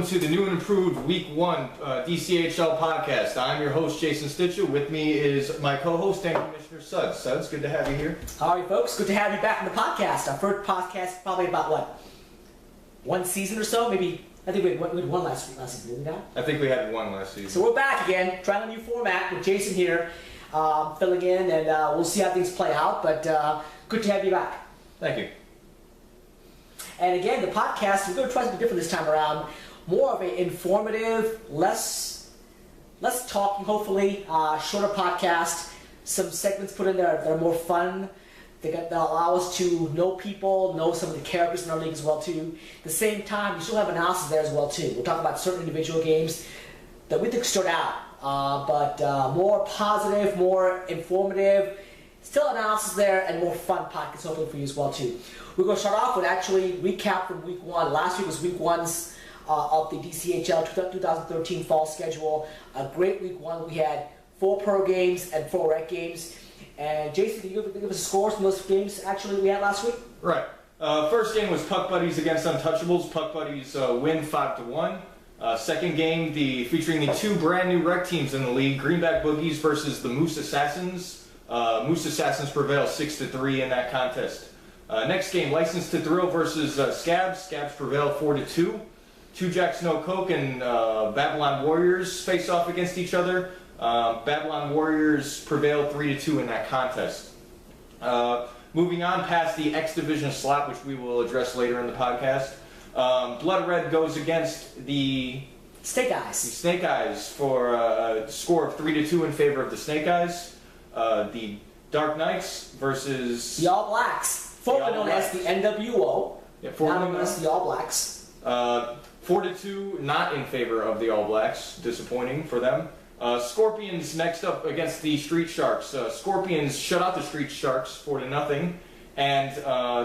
to the new and improved Week 1 DCHL podcast. I'm your host, Jason Stitcher. With me is my co-host and Commissioner Suds. Suds, good to have you here. How are you, folks? Good to have you back on the podcast. Our first podcast, probably about, what, one season or so? Maybe, I think we had one last season, didn't we not? I think we had one last season. So we're back again, trying a new format with Jason here, filling in, and we'll see how things play out, but good to have you back. Thank you. And again, the podcast, we're going to try something different this time around. More of an informative, less talking, hopefully, shorter podcast. Some segments put in there that are more fun. They'll allow us to know people, know some of the characters in our league as well, too. At the same time, you still have analysis there as well, too. We'll talk about certain individual games that we think stood out, but more positive, more informative. Still analysis there and more fun podcasts hopefully for you as well too. We're going to start off with actually recap from Week 1. Last week was Week 1's of the DCHL 2013 fall schedule. A great Week 1. We had 4 pro games and 4 rec games. And Jason, can you give us scores from those games actually we had last week? Right. First game was Puck Buddies against Untouchables. Puck Buddies win 5-1. Second game featuring the 2 brand new rec teams in the league, Greenback Boogies versus the Moosassins. Moosassins prevail 6-3 in that contest. Next game, License to Thrill versus Scabs. Scabs prevail 4-2. Two Jacks No Coke and Babylon Warriors face off against each other. Babylon Warriors prevail 3-2 in that contest. Moving on past the X Division slot, which we will address later in the podcast. Blood Red goes against the Snake Eyes. The Snake Eyes for a score of 3-2 in favor of the Snake Eyes. The Dark Knights versus the All Blacks, formerly known as the NWO. Yeah, now known as the All Blacks. 4-2, not in favor of the All Blacks. Disappointing for them. Scorpions next up against the Streetsharks. Scorpions shut out the Streetsharks 4-0. And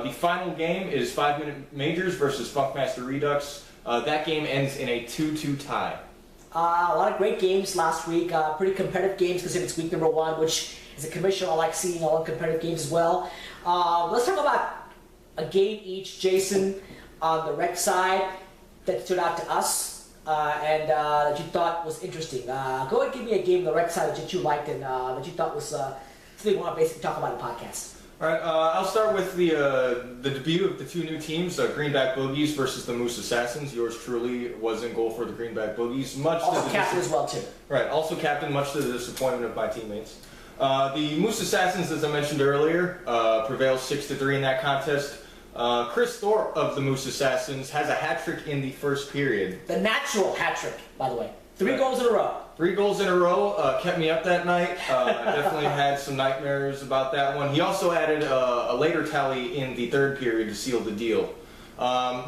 the final game is 5-minute Majors versus Funkmaster Redux. That game ends in a 2-2 tie. A lot of great games last week. Pretty competitive games because it's week number 1, which as a commissioner I like seeing all the competitive games as well. Let's talk about a game each, Jason, on the rec side that stood out to us and that you thought was interesting. Go ahead and give me a game on the rec side that you liked and that you thought was something you want to basically talk about in the podcast. All right, I'll start with the debut of the 2 new teams, Greenback Boogies versus the Moosassins. Yours truly was in goal for the Greenback Boogies. Also captain as well, too. Right, also captain, much to the disappointment of my teammates. The Moosassins, as I mentioned earlier, prevailed 6-3 in that contest. Chris Thorpe of the Moosassins has a hat-trick in the first period. The natural hat-trick, by the way. 3 goals in a row. 3 goals in a row kept me up that night. I definitely had some nightmares about that one. He also added a later tally in the 3rd period to seal the deal.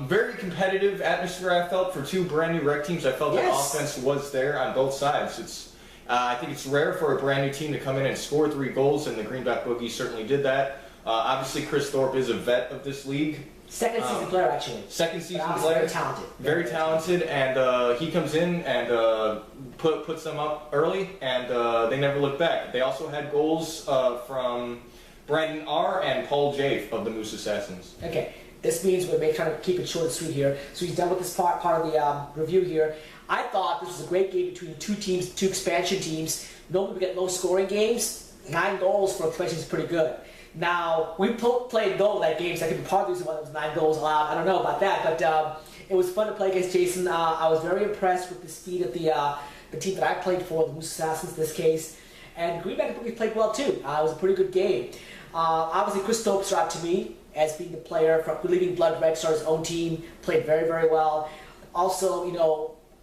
Very competitive atmosphere, I felt, for 2 brand new rec teams. I felt the offense was there on both sides. I think it's rare for a brand new team to come in and score 3 goals, and the Greenback Boogies certainly did that. Obviously, Chris Thorpe is a vet of this league. Second season player, actually. Second season player. Very talented. Very talented, and he comes in and puts them up early, and they never look back. They also had goals from Brandon R. and Paul J. of the Moosassins. Okay, this means we're trying to keep it short and sweet here. So he's done with this part of the review here. I thought this was a great game between 2 teams, 2 expansion teams. Normally we get low-scoring games. 9 goals for expansion is pretty good. Now, we played goal that game, so I could be part of the reason why there was 9 goals allowed. I don't know about that, but it was fun to play against Jason. I was very impressed with the speed of the team that I played for, the Moosassins in this case. And Greenback Boogies played well too. It was a pretty good game. Obviously, Chris Thorpe stood out to me as being the player from leading Blood Red, started his own team, played very, very well. Also,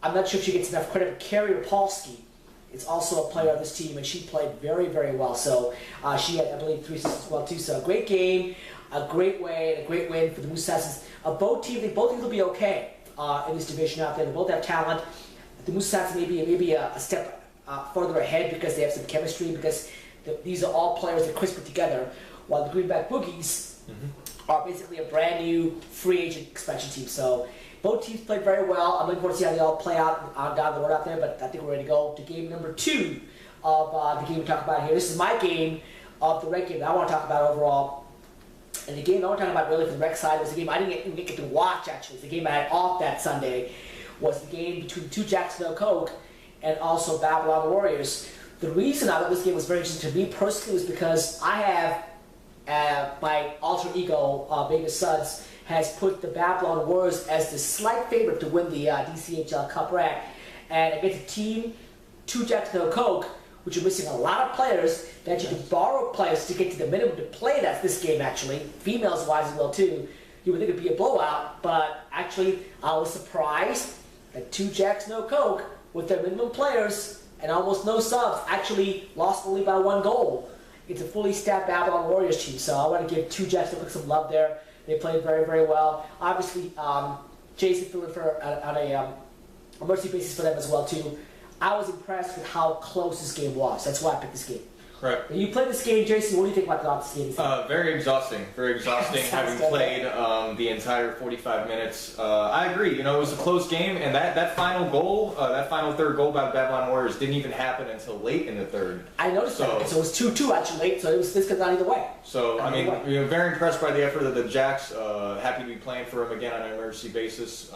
I'm not sure if she gets enough credit, but Keri R is also a player of this team, and she played very, very well. So she had, I believe, 3 assists as well too. So a great game, a great win for the Moosassins. Both teams will be okay in this division out there. They both have talent. The Moosassins maybe a step further ahead because they have some chemistry. Because these are all players that Chris put together, while the Greenback Boogies are basically a brand new free agent expansion team. So both teams played very well. I'm looking forward to see how they all play out down the road out there, but I think we're ready to go to game number 2 of the game we talk about here. This is my game of the rec game that I want to talk about overall. And the game I want to talk about really for the rec side was the game I didn't get to watch, actually. It's the game I had off that Sunday, was the game between two Jacks No Coke and also Babylon Warriors. The reason I thought this game was very interesting to me personally was because I have my alter ego, Vegas Suds, has put the Babylon Warriors as the slight favorite to win the DCHL Cup rack. And against a team, two Jacks No Coke, which are missing a lot of players, that you can borrow players to get to the minimum to play this game actually, females-wise as well too. You would think it'd be a blowout, but actually I was surprised that two Jacks No Coke with their minimum players and almost no subs actually lost only by 1 goal. It's a fully staffed Babylon Warriors team, so I want to give two Jacks No Coke some love there. They played very, very well. Obviously, Jason filled in for on a mercy basis for them as well too. I was impressed with how close this game was. That's why I picked this game. Correct. When you played this game, Jason, what do you think about this game? Very exhausting. Very exhausting having played the entire 45 minutes. I agree. You know, it was a close game, and that final goal, that final third goal by the Babylon Warriors didn't even happen until late in the third. I noticed that. So it was 2-2 actually late, so this could have gone either way. So, I mean, you know, very impressed by the effort of the Jacks. Happy to be playing for them again on an emergency basis.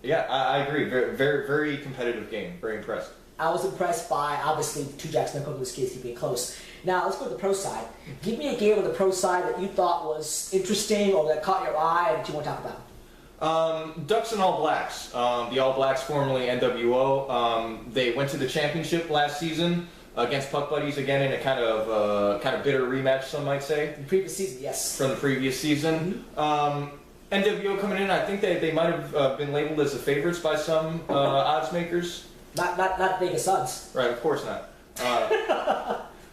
Yeah, I agree. Very, very, very competitive game. Very impressed. I was impressed by, obviously, two Jacks No Coke in this case being close. Now, let's go to the pro side. Give me a game on the pro side that you thought was interesting or that caught your eye and that you want to talk about. Ducks and All Blacks. The All Blacks, formerly NWO, they went to the championship last season against Puck Buddies again in a kind of bitter rematch, some might say. The previous season, yes. From the previous season. NWO coming in, I think they might have been labeled as the favorites by some odds makers. Not Vegas Suds. Right, of course not.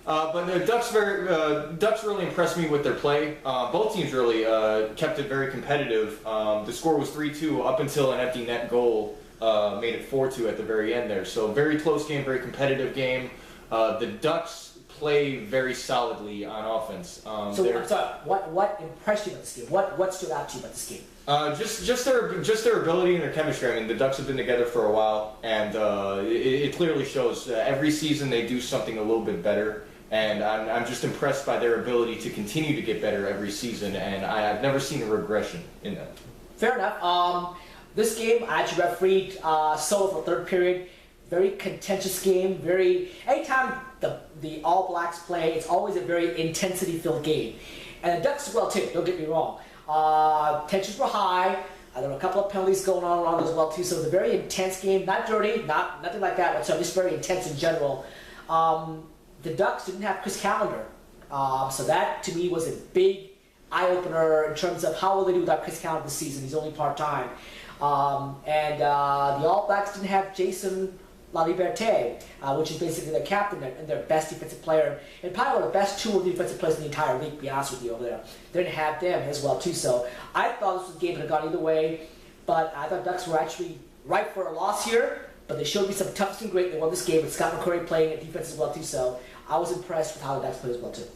But the Ducks really impressed me with their play. Both teams really kept it very competitive. The score was 3-2 up until an empty net goal made it 4-2 at the very end there. So very close game, very competitive game. The Ducks play very solidly on offense. I'm sorry, what impressed you about this game? What stood out to you about this game? Just their ability and their chemistry. I mean, the Ducks have been together for a while, and it clearly shows. Every season they do something a little bit better, and I'm just impressed by their ability to continue to get better every season, and I've never seen a regression in that. Fair enough. This game I actually refereed solo for the third period. Very contentious game. Anytime the All Blacks play, it's always a very intensity-filled game, and the Ducks as well too. Don't get me wrong. Tensions were high. There were a couple of penalties going on around as well too. So it was a very intense game. Not dirty, nothing like that whatsoever. Just very intense in general. The Ducks didn't have Chris Callender, so that to me was a big eye-opener in terms of how will they do without Chris Callender this season. He's only part-time, and the All Blacks didn't have Jason La Liberté, which is basically their captain and their best defensive player, and probably one of the best two defensive players in the entire league, to be honest with you, over there. They didn't have them as well, too, so I thought this was a game that had gone either way, but I thought Ducks were actually ripe for a loss here, but they showed me some toughness and grit. They won this game with Scott McCurry playing at defense as well, too, so I was impressed with how the Ducks played as well, too.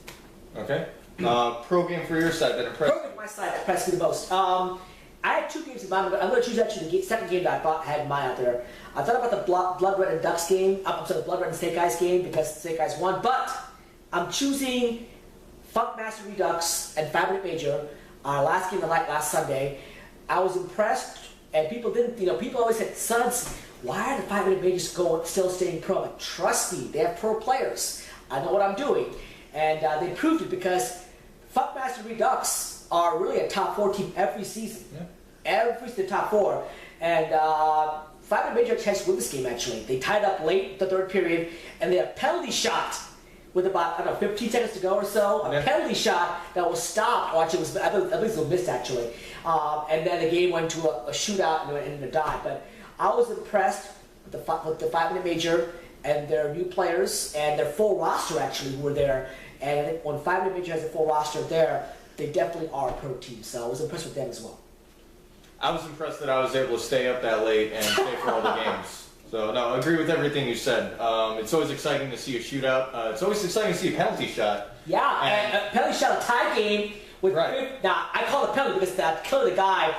Okay. Pro game for your side that impressed you? Pro game for my side that impressed me the most. I had two games in mind. I'm going to choose actually the second game that I thought had mine out there. I thought about the Blood Red and Ducks game. I'm sorry, the Blood Red and Snake Eyes game because the Snake Eyes won. But I'm choosing Funkmaster Redux and 5 Minute Major. Our last game of the night last Sunday. I was impressed, and people didn't. People always said, "Suds, why are the 5 Minute Majors still staying pro?" Like, trust me, they have pro players. I know what I'm doing, and they proved it because Funkmaster Redux are really a top 4 team every season. Yeah. Every the top 4. And 5 Minute Major had a chance to win this game, actually. They tied up late the third period, and they had a penalty shot with about, 15 seconds to go or so. A penalty shot that was stopped. I believe it was missed, actually. And then the game went to a shootout and a die. But I was impressed with the 5 Minute Major and their new players and their full roster, actually, who were there. And I think when 5 Minute Major has a full roster there, they definitely are a pro team. So I was impressed with them as well. I was impressed that I was able to stay up that late and stay for all the games. So, no, I agree with everything you said. It's always exciting to see a shootout. It's always exciting to see a penalty shot. Yeah, and a penalty shot, a tie game. Right. Now, I call it penalty because that killed the guy.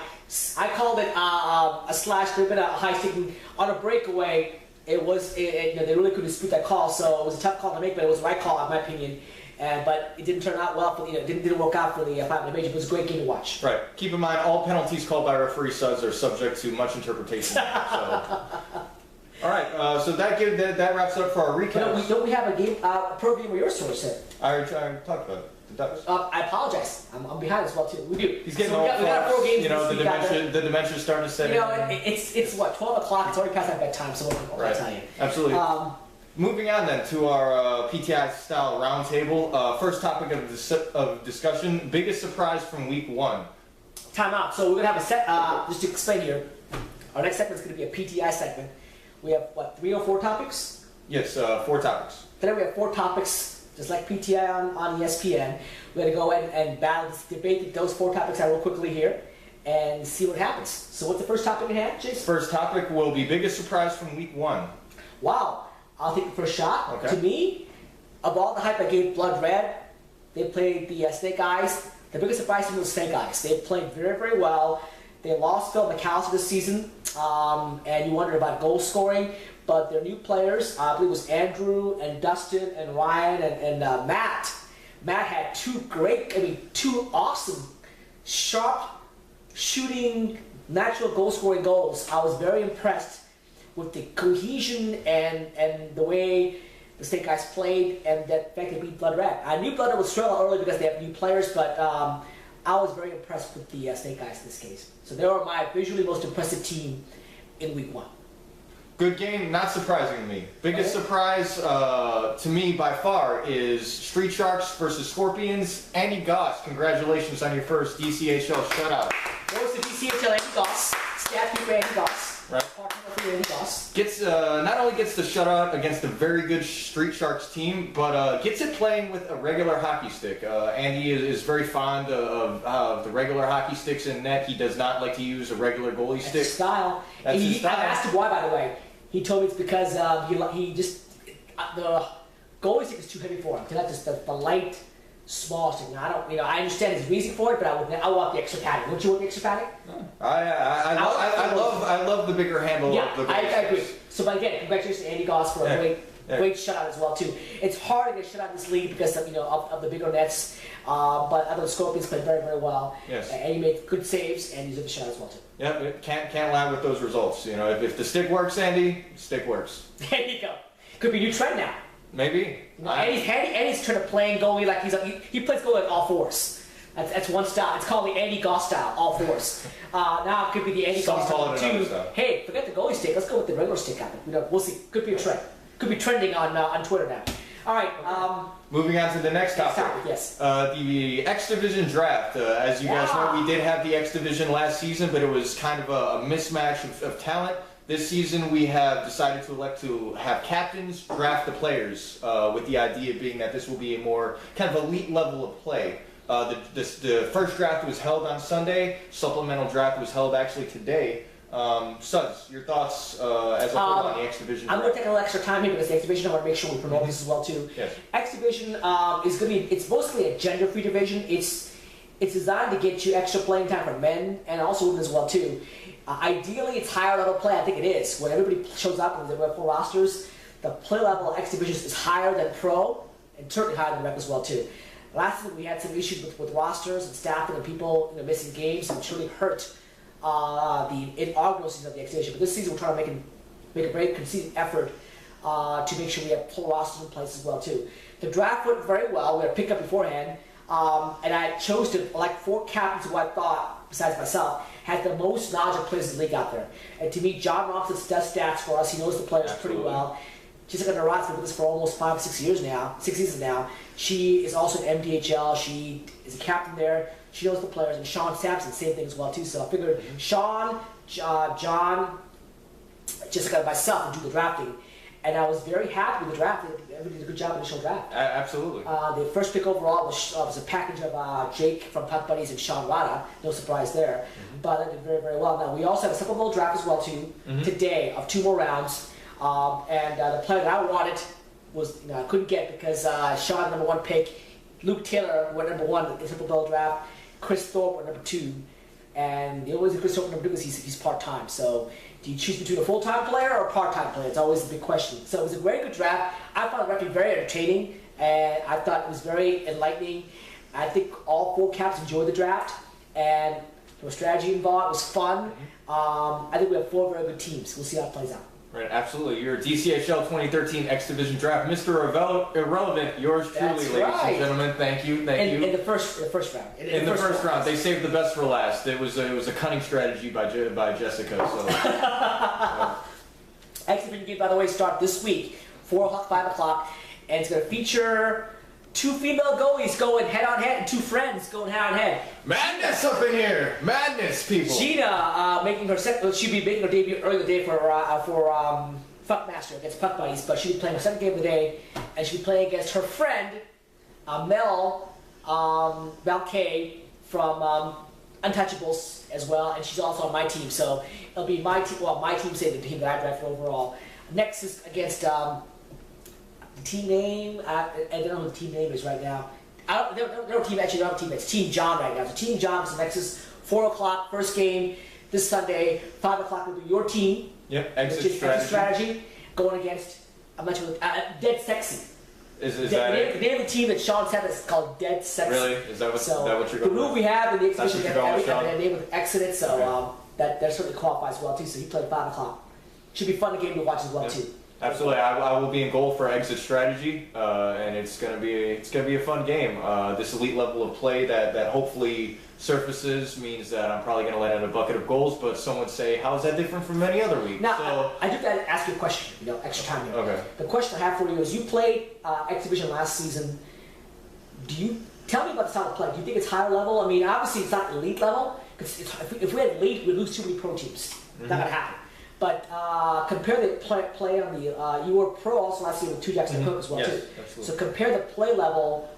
I called it a slash, a bit of high sticking on a breakaway. They really couldn't dispute that call, so it was a tough call to make, but it was the right call, in my opinion. but it didn't turn out well for it didn't work out for the 5-minute major. But it was a great game to watch. Right. Keep in mind, all penalties called by referee Suds are subject to much interpretation. So. All right. So that wraps it up for our recap. Don't we have a game pro game where your source said? I already talked about it. The Ducks. I apologize. I'm behind as well too. We do. He's getting so all we got 4 games. You know, this week. the dementia's starting to set in. It's what 12 o'clock. It's already past that bedtime. So what can I tell you? Absolutely. Moving on then to our PTI style roundtable. First topic of discussion: biggest surprise from week 1. Time out. So we're gonna have a set. Just to explain here, our next segment is gonna be a PTI segment. We have what 3 or 4 topics? Yes, 4 topics. Today we have 4 topics, just like PTI on ESPN. We're gonna go ahead and debate those 4 topics out real quickly here, and see what happens. So what's the first topic in hand, Jason? First topic will be biggest surprise from week 1. Wow. I'll take the first shot. Okay. To me, of all the hype I gave Blood Red, they played the Snake Eyes. The biggest surprise to me was Snake Eyes. They played very, very well. They lost Phil McAllister this season, and you wondered about goal scoring. But their new players, I believe it was Andrew and Dustin and Ryan and Matt. Matt had 2 awesome, sharp shooting, natural goal scoring goals. I was very impressed with the cohesion and the way the Snake Guys played, and that fact they beat Blood Red. I knew Blood Red would struggle early because they have new players, but I was very impressed with the Snake Guys in this case. So they were my visually most impressive team in week 1. Good game, not surprising to me. Biggest surprise to me by far is Streetsharks versus Scorpions. Andy Goss, congratulations on your first DCHL shutout. What was the DCHL Andy Goss? Stat keeper Andy Goss. Right. Andy Goss. Gets not only gets the shutout against a very good Streetsharks team, but gets it playing with a regular hockey stick. Andy is very fond of the regular hockey sticks in net. He does not like to use a regular goalie stick. His style. That's his style. I asked him why, by the way. He told me it's because he just the goalie stick is too heavy for him. That's just the light, small stick. Now, I understand his reason for it, but I want the extra padding. Don't you want the extra padding? I love the bigger handle. Yeah, of the I agree. So, but again, congratulations to Andy Goss for a great shutout as well too. It's hard to get shut out in this league because of the bigger nets. But I thought the Scorpions played very, very well. Yes. And he made good saves, and he did the shutout as well too. Yep, can't lie with those results. If the stick works, Andy, stick works. There you go. Could be a new trend now. Maybe. Andy's trying to play goalie like he plays goalie like all 4s. That's one style. It's called the Andy Goss style, all 4s. Now it could be the Andy Goss style too. Hey, forget the goalie stick. Let's go with the regular stick out there. We'll see. Could be a trend. Could be trending on Twitter now. All right. Moving on to the next topic. Yes. The X Division draft. As you guys know, we did have the X Division last season, but it was kind of a mismatch of talent. This season, we have decided to elect to have captains draft the players, with the idea being that this will be a more kind of elite level of play. The first draft was held on Sunday. Supplemental draft was held actually today. Suds, your thoughts as a whole on the X Division? I'm going to take a little extra time here because the X Division, I want to make sure we promote this as well too. Yes. X Division is going to be, it's mostly a gender-free division. It's designed to get you extra playing time for men and also women as well too. Ideally, it's higher level play. I think it is. When everybody shows up and we have 4 rosters, the play level of X Division is higher than Pro and certainly higher than Rec as well too. Last season we had some issues with rosters and staffing and people missing games, and it really hurt the inaugural season of the X Division. But this season we're trying to make a very consistent effort to make sure we have full rosters in place as well too. The draft went very well. We had a pickup beforehand, and I chose to elect 4 captains who I thought, besides myself, had the most knowledge of players in the league out there. And to me, John Robinson does stats for us. He knows the players pretty well. Jessica Narat's been with us for almost 5 or 6 years now, 6 seasons now. She is also an MDHL. She is a captain there. She knows the players. And Sean Sampson, same thing as well too. So I figured Sean, John, Jessica, and myself would do the drafting. And I was very happy with the draft. Everybody did a good job in the initial draft. Absolutely. The first pick overall was a package of Jake from Puck Buddies and Sean Rada. No surprise there. But they did very, very well. Now, we also have a supplemental draft as well, too, today of 2 more rounds. And the player that I wanted was, I couldn't get because Sean, number 1 pick, Luke Taylor went number 1 in the supplemental draft, Chris Thorpe went number 2. And the only reason Chris Thorpe went number 2 is he's part-time. So do you choose between a full-time player or a part-time player? It's always the big question. So it was a very good draft. I found the draft very entertaining. and I thought it was very enlightening. I think all 4 caps enjoyed the draft, and there was strategy involved. It was fun. I think we have 4 very good teams. We'll see how it plays out. Right, absolutely. Your DCHL 2013 X Division Draft, Mr. Irrelevant, yours truly, That's ladies right. and gentlemen. Thank you. In the first round. In the first round, they saved the best for last. It was a cunning strategy by Jessica. So, X Division game, by the way, start this week, 4 o'clock, 5 o'clock, and it's going to feature 2 female goalies going head-on-head and 2 friends going head-on-head. madness up in here, madness, people. Gina she'll be making her debut early in the day for Funkmaster against Puck Buddies, but she'll be playing her second game of the day, and she'll be playing against her friend Mel K from Untouchables as well, and she's also on my team. So it'll be my team. Well, my team saying the team that I drafted overall. Next is against the team name. I don't know what the team name is right now. Their team actually don't have a team. It's Team John right now. So Team John is the next is 4 o'clock. First game this Sunday. 5 o'clock will be your team. Yep. Exit strategy. Going against I'm not sure. Dead Sexy. Is The that name of the team that Sean said is called Dead Sexy. really? Is that what you're the going move we have in the exhibition That's what you're going with, and the name with Exit, so Okay. that certainly qualifies well too. So he played 5 o'clock. Should be fun game to watch as well too. Absolutely, I will be in goal for Exit Strategy, and it's gonna be a fun game. This elite level of play that hopefully surfaces means that I'm probably gonna let in a bucket of goals. But some would say, how is that different from any other week? Now, I do have to ask you a question. Extra time here. Okay. The question I have for you is: you played exhibition last season. Do you tell me about the style of play? Do you think it's higher level? I mean, obviously it's not elite level because if we had elite, we'd lose too many pro teams. Not gonna happen. But compare the play on the. You were pro also last year with 2 Jackson Cook as well too. Absolutely. So compare the play level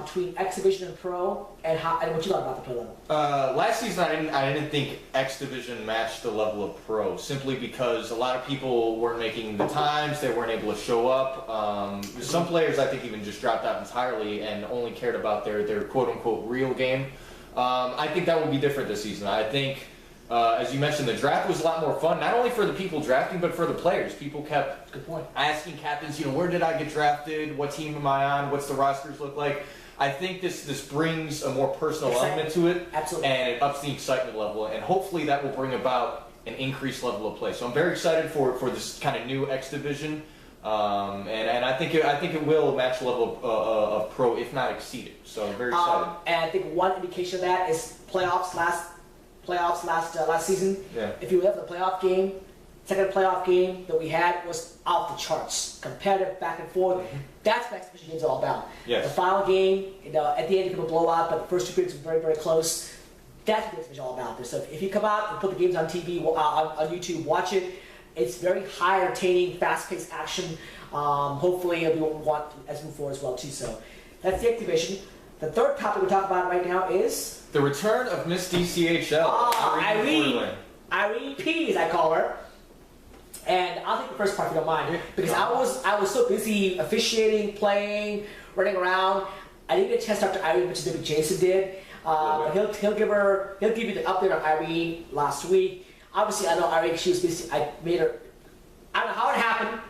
between exhibition and pro, and what you thought about the play level. Last season, I didn't think X Division matched the level of pro, simply because a lot of people weren't making the times, they weren't able to show up. Some players, I think, even just dropped out entirely and only cared about their quote-unquote real game. I think that will be different this season. I think, as you mentioned, the draft was a lot more fun, not only for the people drafting, but for the players. People kept Good point. asking captains, where did I get drafted? What team am I on? What's the rosters look like? I think this brings a more personal element to it, Absolutely. and it ups the excitement level, and hopefully that will bring about an increased level of play. So I'm very excited for this kind of new X Division, and I think it will match the level of pro, if not exceed it. So I'm very excited. And I think one indication of that is playoffs last season. Yeah. If you look at the playoff game, second playoff game that we had was off the charts, competitive, back and forth. That's what exhibition games are all about. Yes. The final game, at the end you can blow out, but the first 2 periods were very, very close. That's what the exhibition is all about. So if you come out and put the games on TV, on YouTube, watch it. It's very high, entertaining, fast-paced action. Hopefully it'll be what we want as we move forward as well too. So that's the exhibition. The third topic we're talking about right now is The return of Miss DCHL. Irene P, as I call her. And I'll take the first part if you don't mind, because I was so busy officiating, playing, running around. I didn't get a chance to talk to Irene, which maybe Jason did. But he'll give you the update on Irene last week. Obviously, I know Irene. She was busy. I don't know how it happened.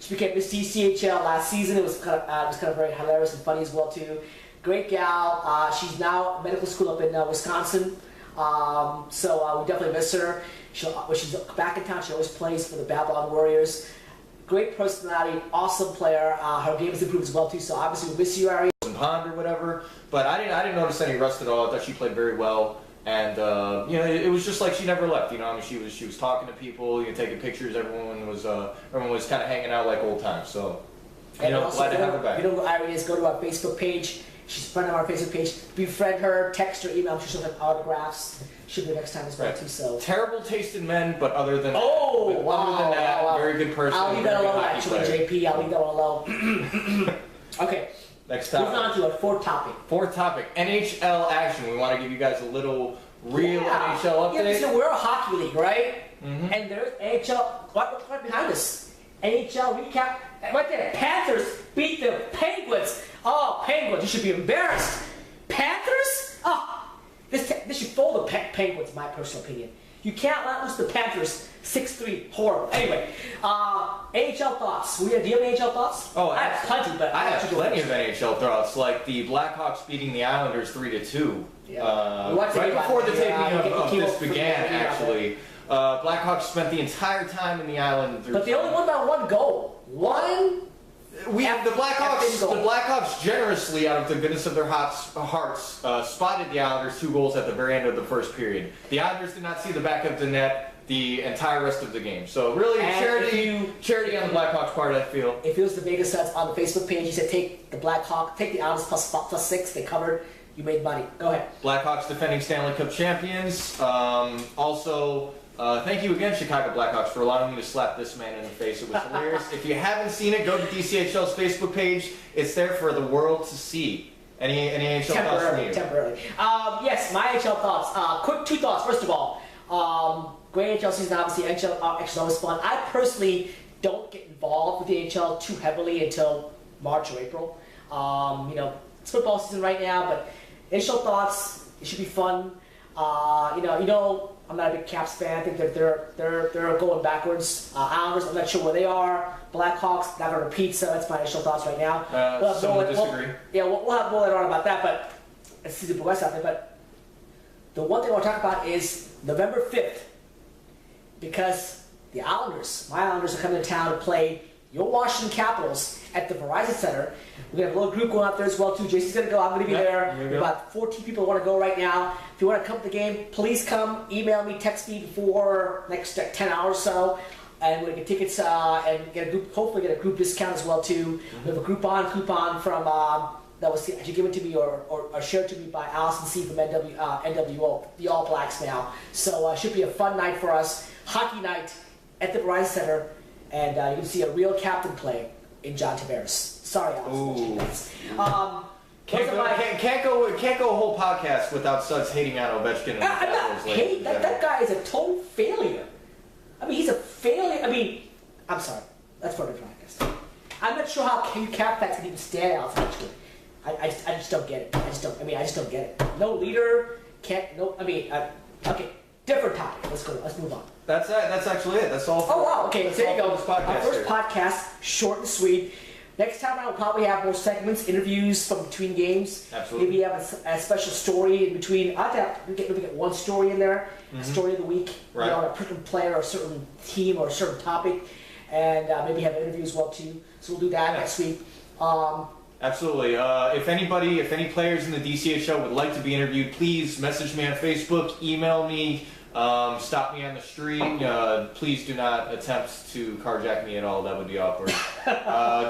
She became Miss DCHL last season. It was kind of very hilarious and funny as well too. Great gal. She's now at medical school up in Wisconsin. So we definitely miss her. When she's back in town, she always plays for the Babylon Warriors. Great personality, awesome player. Her game has improved as well too. So obviously we miss you, Ari. Pond or whatever, but I didn't notice any rust at all. I thought she played very well, and it was just like she never left. She was talking to people, taking pictures. Everyone was kind of hanging out like old times. So glad to have her back. You know who Irene is? Go to our Facebook page. She's a friend of our Facebook page. Befriend her, text her, email. She'll have autographs. She'll be next time as well too. So terrible taste in men, but other than wow. very good person. I'll leave that alone, actually, player. JP. I'll leave that one alone. Okay. Next topic. Moving on to our fourth topic. NHL action. We want to give you guys a little real NHL update. Yeah, so we're a hockey league, right? Mm-hmm. And there's NHL right behind us. NHL recap right there. Panthers beat the Penguins. Oh, Penguins! You should be embarrassed. Panthers? Oh, this should fold the Penguins. In my personal opinion. You can't let loose the Panthers 6-3. Horrible. Anyway, AHL thoughts. Do you have AHL thoughts? Oh, I have plenty, but I have plenty of NHL thoughts, like the Blackhawks beating the Islanders 3-2. Yeah. Right before the taping of this from began, the actually. Blackhawks spent the entire time in the island. But they only won by 1 goal. The Blackhawks generously, out of the goodness of their hearts, spotted the Islanders 2 goals at the very end of the first period. The Islanders did not see the back of the net the entire rest of the game. So really, charity on the Blackhawks part, I feel. If it was the Vegas Suds on the Facebook page, he said take the Islanders plus 6. They covered. You made money. Go ahead. Blackhawks defending Stanley Cup champions. Thank you again, Chicago Blackhawks, for allowing me to slap this man in the face. It was hilarious. If you haven't seen it, go to DCHL's Facebook page. It's there for the world to see. Any NHL thoughts from you? Temporarily. Yes, my NHL thoughts. Quick 2 thoughts. First of all, great NHL season, obviously. NHL is always fun. I personally don't get involved with the NHL too heavily until March or April. It's football season right now, but initial thoughts, it should be fun. I'm not a big Caps fan. I think that they're going backwards. Islanders, I'm not sure where they are. Blackhawks, not going to repeat, so that's my initial thoughts right now. Some disagree. We'll have more later on about that, but it's season progress out there. But the one thing I want to talk about is November 5th, because the Islanders, my Islanders, are coming to town to play your Washington Capitals at the Verizon Center. We're going to have a little group going out there as well, too. Jason's going to go. I'm going to be there. There about 14 people want to go right now. If you want to come to the game, please come. Email me, text me before next 10 hours or so. And we're going to get tickets and get a group, hopefully get a group discount as well, too. We have a coupon from that was actually given to me or shared to me by Allison C. from NWO, the All Blacks now. So it should be a fun night for us. Hockey night at the Verizon Center. And you can see a real captain play in John Tavares. Sorry, Alex. Can't go a whole podcast without Suds hating on Ovechkin and the Capitals. That guy is a total failure. I mean, he's a failure. I mean, I'm sorry. That's for the podcast. I'm not sure how Hugh Captax can even stand Alex Ovechkin. I just don't get it. I just don't get it. No leader. Okay. Different topic. Let's move on. That's actually it. That's all. Oh wow. Okay. There you go. Our first podcast, short and sweet. Next time I'll probably have more segments, interviews from between games. Absolutely. Maybe have a special story in between. I'd have to get one story in there. A story of the week. Right. On a certain player or a certain team or a certain topic, and maybe have an interview as well too. So we'll do that next week. Absolutely. If any players in the DCHL would like to be interviewed, please message me on Facebook, email me, stop me on the street. Please do not attempt to carjack me at all. That would be awkward.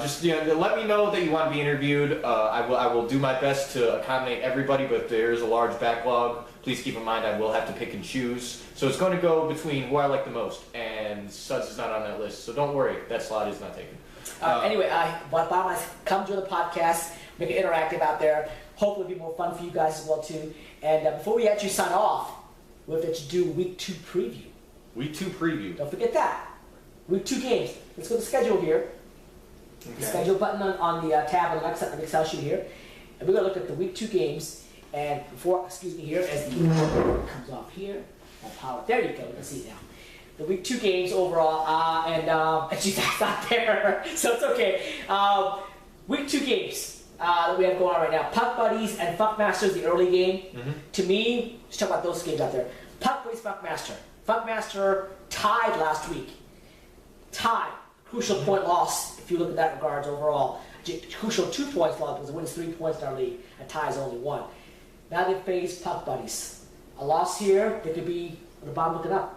Just let me know that you want to be interviewed. I will do my best to accommodate everybody, but there is a large backlog. Please keep in mind I will have to pick and choose. So it's going to go between who I like the most, and Suds is not on that list. So don't worry, that slot is not taken. Anyway, come join the podcast, make it interactive out there. Hopefully it'll be more fun for you guys as well too. And before we actually sign off, we have to do Week 2 preview. Week 2 preview. Don't forget that. Week 2 games. Let's go to the schedule here. Okay. The schedule button on the tab on the Excel sheet here. And we're going to look at the Week 2 games. And before, as the email comes off here, there you go. You can see it now. The Week 2 games overall, actually that's not there, so it's okay. Week 2 games that we have going on right now. Puck Buddies and Funkmaster is the early game. To me, let's talk about those games out there. Puck Buddies, Funkmaster. Funkmaster tied last week. Tied. Crucial point loss, if you look at that regards overall. Crucial 2 points loss because it wins 3 points in our league. A tie is only 1. Now they face Puck Buddies. A loss here, they could be on the bottom looking up.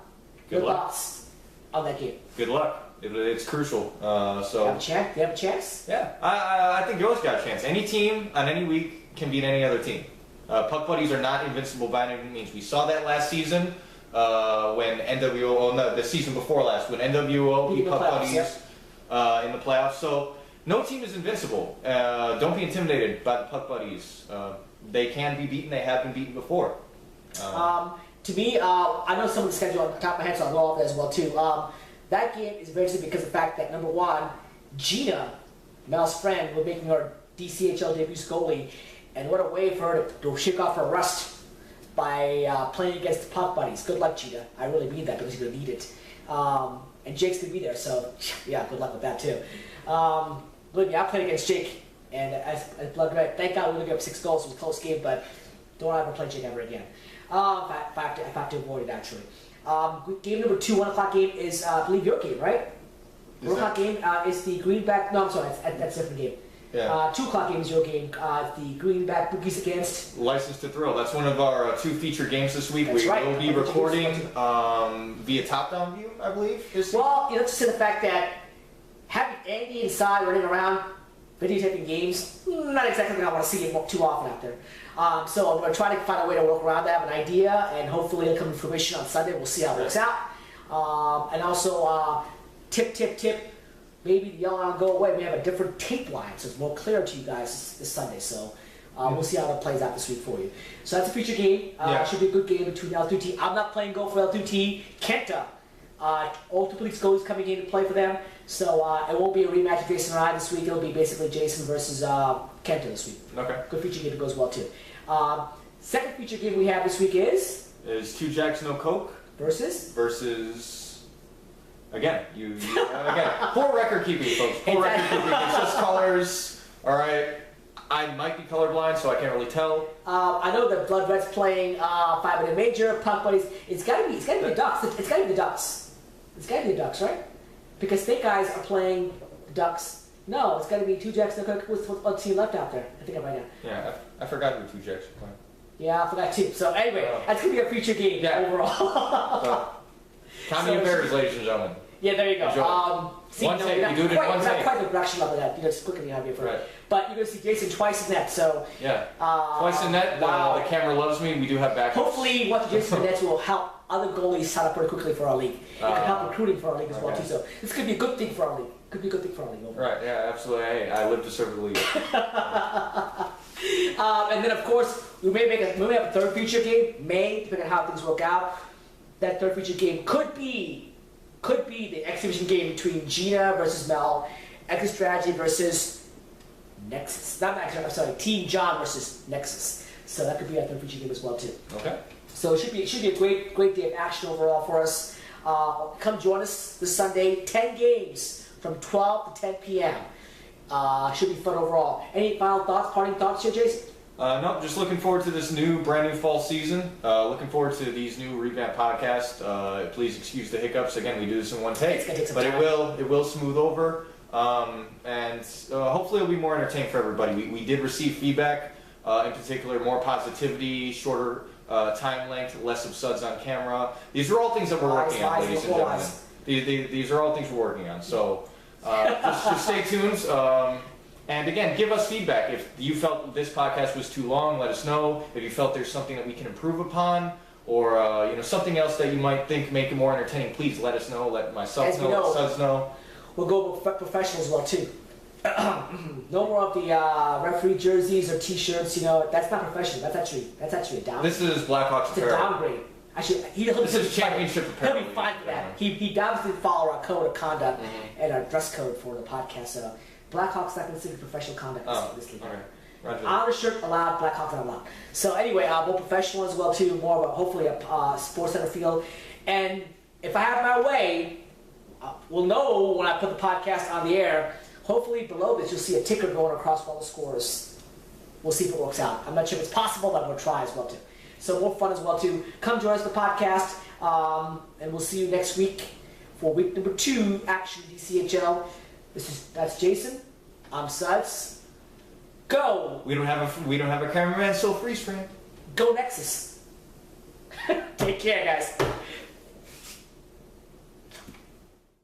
Good thoughts on that game? Good luck. It's crucial. Do you have a chance? Yeah, I think you always got a chance. Any team on any week can beat any other team. Puck Buddies are not invincible by any means. We saw that last season when the season before last, when NWO beat Puck Buddies in the playoffs. So no team is invincible. Don't be intimidated by the Puck Buddies. They can be beaten. They have been beaten before. To me, I know some of the schedule on the top of my head, so I'll go off that as well too. That game is very interesting because of the fact that number one, Gina, Mel's friend, was making her DCHL debut as goalie, and what a way for her to shake off her rust by playing against the Puck Buddies. Good luck, Cheetah. I really mean that because you're going to need it. And Jake's going to be there, so yeah, good luck with that too. Believe me, I played against Jake, and as Blood Red, thank God we only gave up 6 goals. It was a close game, but don't ever play Jake ever again. If I have to avoid it, actually. Game number 2, 1 o'clock game is, I believe, your game, right? 1 o'clock game is the Greenback. No, I'm sorry, that's a different game. Yeah. 2 o'clock game is your game. The Greenback Boogies against License to Thrill. That's one of our 2 feature games this week. That's we right. will be recording via top-down view, I believe. Well, you know, just to the fact that having Andy inside running around videotaping games, not exactly what I want to see it too often out there. So I'm going to try to find a way to work around that, I have an idea, and hopefully it'll come to fruition on Sunday. We'll see how it works out. And also, tip, maybe the yell and go away. We have a different tape line, so it's more clear to you guys this Sunday. So we'll see how that plays out this week for you. So that's a feature game. It should be a good game between L2T. I'm not playing Go for L2T. Kenta. Ultimately, Scully's coming in to play for them. So it won't be a rematch of Jason and I this week. It'll be basically Jason versus Kenta this week. Okay. Good feature game that goes well too. Second feature game we have this week is 2 Jacks No Coke versus again again poor record keeping, folks. Poor record keeping. It's just colors. All right. I might be colorblind, so I can't really tell. I know that Blood Red's playing 5-minute major, Puck Buddies. It's gotta be the Ducks. It's gotta be the Ducks. It's gotta be the Ducks, right? Because Snake Eyes are playing the Ducks. No, it's gotta be 2 Jacks with one team left out there. I think I'm right now. Yeah, I forgot who 2 Jacks are playing. Yeah, I forgot too. So anyway, that's gonna be a feature game overall. Count your berries, ladies and gentlemen. Yeah, there you go. One take, you do it in one take. Not quite the production level of that. You know, just quickly have you for it. But you're going to see Jason twice in net, so... Yeah, twice in net. Wow. The camera loves me. We do have backups. Hopefully, what Jason in nets will help other goalies sign up pretty quickly for our league. It can help recruiting for our league as well, too. So this could be a good thing for our league. Could be a good thing for our league. Overall. Right, yeah, absolutely. Hey, I live to serve the league. And then, of course, we may have a third feature game, depending on how things work out. That third feature game could be the exhibition game between Gina versus Mel, Exit Strategy versus Nexus. I'm sorry, Team John versus Nexus. So that could be our third feature game as well too. Okay. So it should be a great day of action overall for us. Come join us this Sunday. 10 games from 12 to 10 p.m. Should be fun overall. Any final thoughts, parting thoughts here, Jason? No, just looking forward to this brand new fall season. Looking forward to these new revamped podcasts. Please excuse the hiccups. Again, we do this in one take, it's gonna take some but time. it will smooth over, and hopefully it'll be more entertaining for everybody. We did receive feedback, in particular, more positivity, shorter time length, less of suds on camera. These are all things that we're working on, ladies and gentlemen. These are all things we're working on. So just stay tuned. And again, give us feedback. If you felt this podcast was too long, let us know. If you felt there's something that we can improve upon, or something else that you might think make it more entertaining, please let us know. Let myself know. Let Suds know. We'll go professional as well too. No more of the referee jerseys or T-shirts. That's not professional. That's actually a downgrade. This is Blackhawks It's a downgrade. Actually, this is championship apparel. He'll be fine for that. He obviously follow our code of conduct and our dress code for the podcast. So Blackhawks not considered professional conduct this league. Okay. Honor shirt allowed, Blackhawks not allowed. So anyway, more professional as well too. More of hopefully a sports center feel. And if I have my way, we'll know when I put the podcast on the air. Hopefully below this you'll see a ticker going across all the scores. We'll see if it works out. I'm not sure if it's possible, but we'll try as well too. So more fun as well too. Come join us for the podcast, and we'll see you next week for week number 2 action DCHL. That's Jason. I'm Suds. Go. We don't have a cameraman, so freeze frame. Go Nexus. Take care, guys.